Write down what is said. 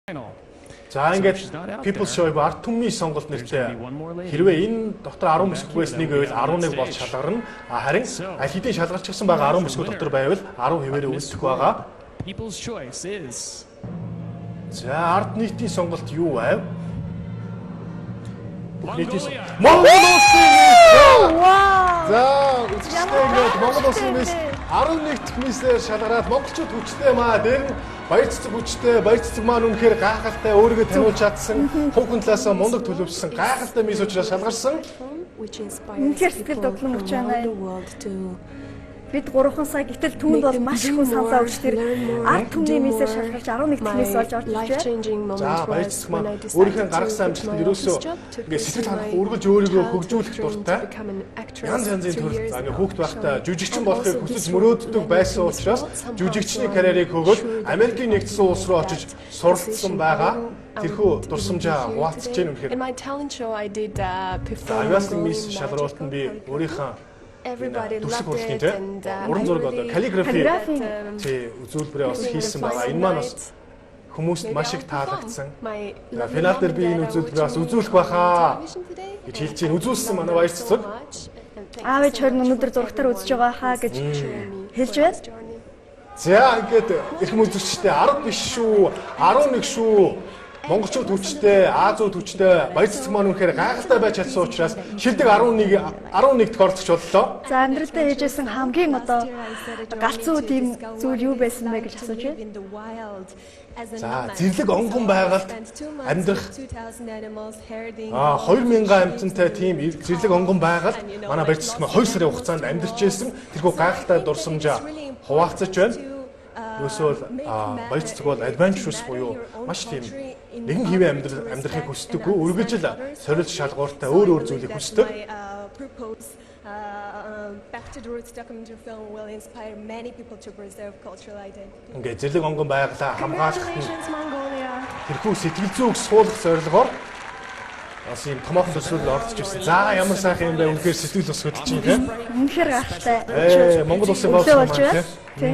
За ингээд People's Choice ард түмний сонголт нэртэй хэрвээ энэ дотор 10 бүсгүйгээс нэг байвал 11 болж шалгарна. Харин аль хэдийн шалгарчихсан байгаа 10 бүсгүй дотор байвал 10 хэвээрээ үлдэх байгаа. People's Choice is. За ард нийтийн сонголт юу байв? Монгол улсын нийт. За үзэгчтэй ингээд Монгол улсын нийт 11 дахь мисээр шалгараад монголчууд хүчтэй маа дээр нь баяр цэцэг хүчтэй баяр цэцэг маань үнэхээр гайхалтай өөрийгөө таниулж чадсан хүүхэн талаас мундаг төлөвшсөн гайхалтай мис учраас шалгарсан. Үнэхээр сэтгэл догтлон өгч байна. Бид 3 сая гэтэл түүнд бол маш их саналаа өгч тэр ард түмний мисээр шалгарч 11 дахь мис болж орж иржээ. За баяр цэцэг маань өөрийнхөө гаргасан амжилтанд ерөөсөө ингээд сэтгэл ханах үргэлж өөрийгөө хөгжүүлэх дуртай. Янз янзын төрөл за ингээд хүүхд байхдаа жүжигчин болохыг хүсэж мөрөөддөг байсан учраас жүжигчний карьерийг хөгөөд Америкийн нэгдсэн улс руу очиж суралцсан байгаа. Тэрхүү дурсамжаа хуваалцж гэнэ үнэхээр. Авиасын мис шалгаруултанд би өөрийнхөө дүрслэг хурлын тий уран зураг одоо каллиграфи тий үзүүлбэрээ бас хийсэн байгаа. Энэ маань бас хүмүүст маш их таалагдсан. Финал дээр би энэ үзүүлбэрээ бас үзүүлэх байхаа гэж хэлж чинь үзүүлсэн манай баяр цэцэг. Аав ээж хоёр өнөөдөр зурагтаар үзэж байгаа хаа гэж хэлж байна. За ингээд эрхэм үзэгчтэй 10 биш шүү 11 шүү. Монголчууд хүчтэй, Азууд хүчтэй, баяр цэцэг маань үнэхээр гайхалтай байж чадсан учраас шилдэг 11-т орцож боллоо. За амьдралдаа хийжсэн хамгийн одоо галзуу тийм зүйл юу байсан бэ гэж асууж байна. За зэрлэг онгон байгальд амьдрах 2000 амьтантай тийм зэрлэг онгон байгальд манай баяр цэцэг маань 2 сарын хугацаанд амьдарч байсан. Тэрхүү гайхалтай дурсамжаа хуваалцаж байна. Юусвол баяр цэцэг бол adventurous буюу маш тийм нэгэн хэвээ амьдрахыг хүсдэггүй үргэлжил сорилт шалгууртай өөр зүйлийг хүсдэг. Ингээд зэрлэг онгон байгалаа хамгаалах нь тэрхүү сэтгэл зүйг суулгах зорилгоор бас юм томоохон төсөөлөл ордож ирсэн. За ямар сайхан юм бэ үнэхээр сэтгэл бас хөдлөж байна. Үнэхээр гайхалтай. Монгол улсын болж байна.